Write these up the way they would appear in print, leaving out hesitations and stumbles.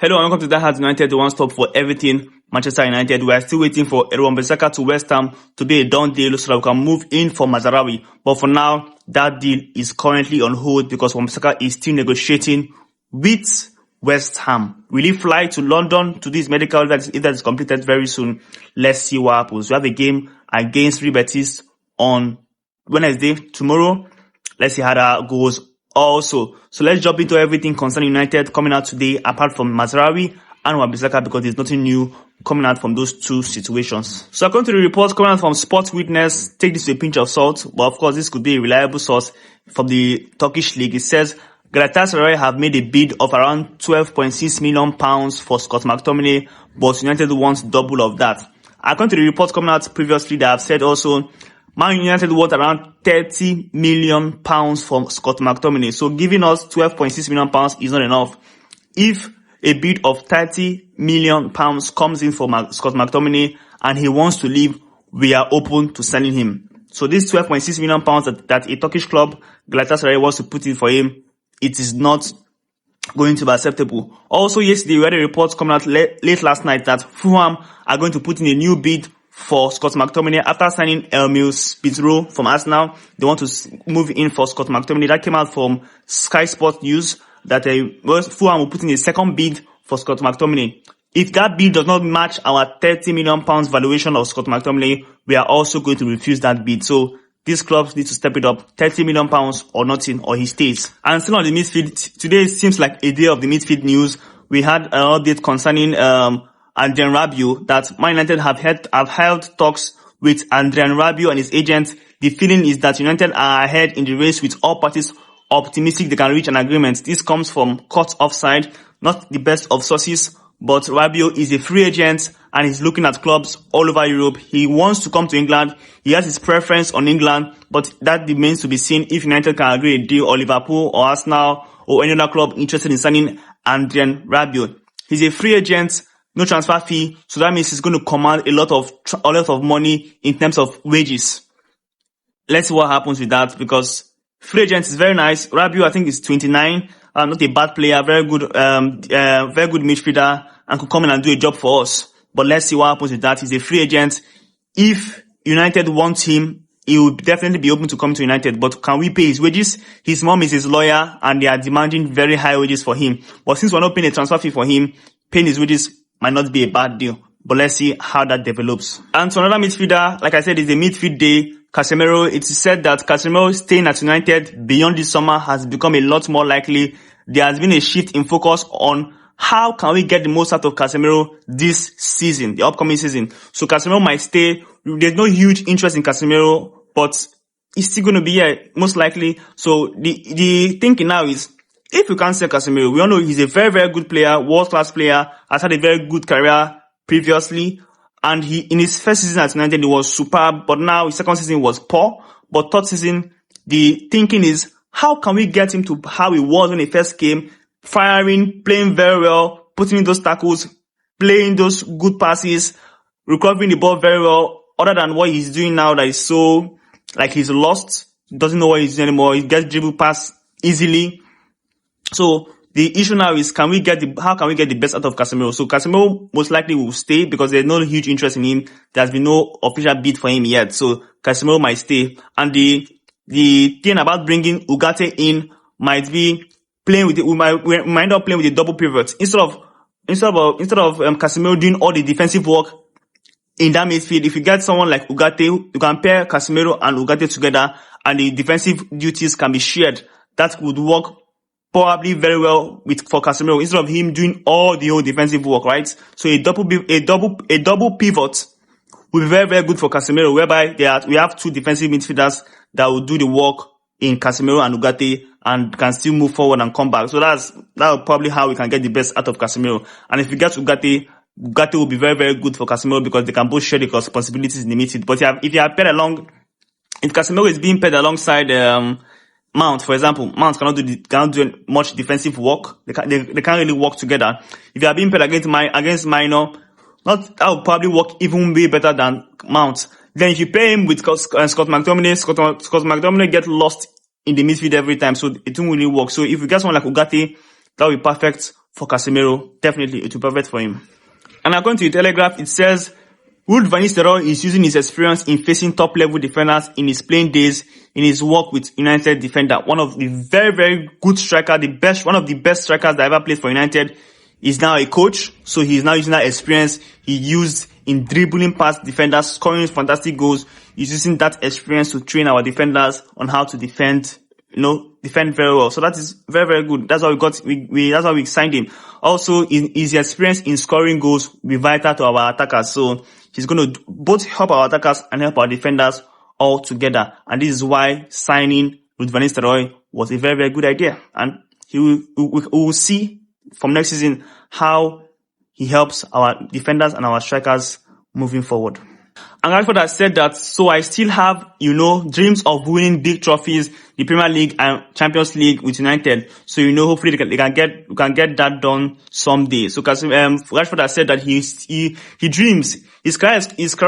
Hello and welcome to That Has United, the one stop for everything Manchester United. We are still waiting for Wan-Bissaka to West Ham to be a done deal so that we can move in for Mazraoui. But for now, that deal is currently on hold because Wan-Bissaka is still negotiating with West Ham. Will he fly to London to this medical if that is completed very soon? Let's see what happens. We have a game against Rabiot on Wednesday, tomorrow. Let's see how that goes also. So let's jump into everything concerning United coming out today, apart from Mazraoui and Wan-Bissaka, because there's nothing new coming out from those two situations. So according to the reports coming out from Sports Witness, take this with a pinch of salt, but of course this could be a reliable source from the Turkish league. It says Galatasaray have made a bid of around £12.6 million for Scott McTominay, but United wants double of that. According to the reports coming out previously, they have said also Man United want around £30 million for Scott McTominay. So giving us £12.6 million is not enough. If a bid of £30 million comes in for Scott McTominay and he wants to leave, we are open to selling him. So this £12.6 million that a Turkish club, Galatasaray, wants to put in for him, it is not going to be acceptable. Also, yesterday we had a report coming out late last night that Fulham are going to put in a new bid for Scott McTominay after signing Emil Smith-Rowe from Arsenal. They want to move in for Scott McTominay. That came out from Sky Sports News that Fulham will put in a second bid for Scott McTominay. If that bid does not match our £30 million valuation of Scott McTominay, we are also going to refuse that bid. So these clubs need to step it up, £30 million or nothing, or he stays. And still on the midfield, today seems like a day of the midfield news. We had an update concerning Adrien Rabiot that Man United have held talks with Adrien Rabiot and his agent. The feeling is that United are ahead in the race with all parties optimistic they can reach an agreement. This comes from Caught Offside, not the best of sources, but Rabiot is a free agent and he's looking at clubs all over Europe. He wants to come to England. He has his preference on England, but that remains to be seen if United can agree a deal, or Liverpool or Arsenal or any other club interested in signing Adrien Rabiot. He's a free agent, no transfer fee, so that means he's going to command a lot of money in terms of wages. Let's see what happens with that, because free agent is very nice. Rabiot, I think, is 29, not a bad player, very good midfielder, and could come in and do a job for us. But let's see what happens with that. He's a free agent. If United wants him, he will definitely be open to come to United. But can we pay his wages? His mom is his lawyer, and they are demanding very high wages for him. But since we're not paying a transfer fee for him, paying his wages might not be a bad deal. But let's see how that develops. And so another midfielder, like I said, is a midfield day. Casemiro. It is said that Casemiro staying at United beyond this summer has become a lot more likely. There has been a shift in focus on how can we get the most out of Casemiro this season, the upcoming season. So Casemiro might stay. There's no huge interest in Casemiro, but he's still going to be here, most likely. So the thinking now is, if we can't sell Casemiro, we all know he's a very, very good player, world-class player, has had a very good career previously. And in his first season at United, he was superb, but now his second season was poor. But third season, the thinking is, how can we get him to how he was when he first came, firing, playing very well, putting in those tackles, playing those good passes, recovering the ball very well, other than what he's doing now that is so, like, he's lost, doesn't know what he's doing anymore, he gets dribble pass easily. So the issue now is, how can we get the best out of Casemiro? So Casemiro most likely will stay because there's no huge interest in him. There's been no official bid for him yet. So Casemiro might stay. And the thing about bringing Ugarte in might be playing with we might end up playing with a double pivot. Instead of Casemiro doing all the defensive work in that midfield, if you get someone like Ugarte, you can pair Casemiro and Ugarte together and the defensive duties can be shared. That would work probably very well for Casemiro, instead of him doing all the whole defensive work, right? So a double pivot will be very, very good for Casemiro, whereby we have two defensive midfielders that will do the work in Casemiro and Ugarte and can still move forward and come back. So that's probably how we can get the best out of Casemiro. And if we get Ugarte will be very, very good for Casemiro because they can both share the responsibilities in the midfield. But if Casemiro is being paired alongside Mount, for example, Mount cannot do much defensive work. They can't really work together. If you are being paired against Minor, that would probably work even way better than Mount. Then if you pair him with Scott McTominay get lost in the midfield every time, so it won't really work. So if you get someone like Ugarte, that will be perfect for Casemiro. Definitely, it will be perfect for him. And according to the Telegraph, it says Ruud van Nistelrooy is using his experience in facing top-level defenders in his playing days in his work with United defender. One of the very, very good striker, one of the best strikers that ever played for United, is now a coach. So he's now using that experience he used in dribbling past defenders, scoring fantastic goals. He's using that experience to train our defenders on how to defend very well. So that is very, very good. That's why that's why we signed him. Also, his experience in scoring goals will be vital to our attackers. So he's going to both help our attackers and help our defenders all together. And this is why signing Ruud van Nistelrooy was a very, very good idea. And we will see from next season how he helps our defenders and our strikers moving forward. And Rashford has said that, so I still have, dreams of winning big trophies, the Premier League and Champions League with United. So, hopefully we can get that done someday. So, Rashford has said that he dreams. His career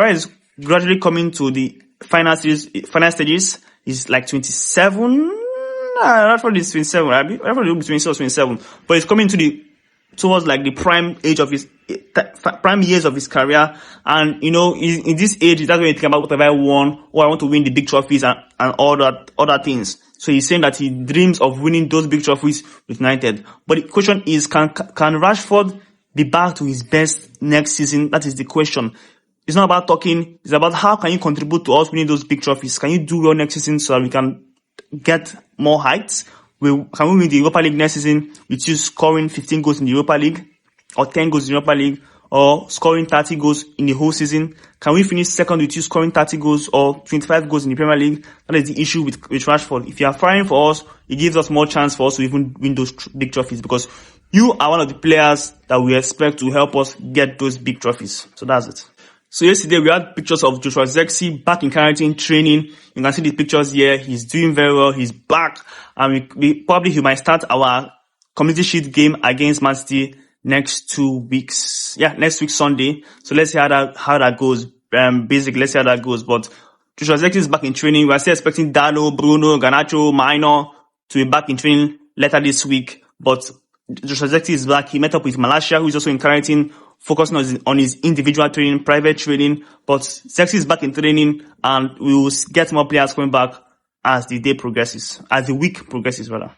is gradually coming to the final stages. He's like 27. Rashford is 27, right? Rashford will be 26 or 27. But he's coming towards like the prime years of his career. And, in this age, he doesn't really think about what have I won, or I want to win the big trophies and all that, other things. So he's saying that he dreams of winning those big trophies with United. But the question is, can Rashford be back to his best next season? That is the question. It's not about talking. It's about how can you contribute to us winning those big trophies? Can you do well next season so that we can get more heights? Can we win the Europa League next season with you scoring 15 goals in the Europa League, or 10 goals in the Europa League, or scoring 30 goals in the whole season? Can we finish second with you scoring 30 goals or 25 goals in the Premier League? That is the issue with Rashford. If you are firing for us, it gives us more chance for us to even win those big trophies, because you are one of the players that we expect to help us get those big trophies. So that's it. So yesterday we had pictures of Joshua Zirkzee back in quarantine training. You can see the pictures here. He's doing very well. He's back, and he might start our Community Shield game against Man City next 2 weeks. Yeah, next week Sunday. So let's see how that goes. Basically, let's see how that goes. But Joshua Zirkzee is back in training. We are still expecting Dalo, Bruno, Garnacho, Minor to be back in training later this week. But Joshua Zirkzee is back. He met up with Malacia, who is also in quarantine, focusing on his individual training, private training. But Zirkzee is back in training, and we will get more players coming back as the week progresses rather.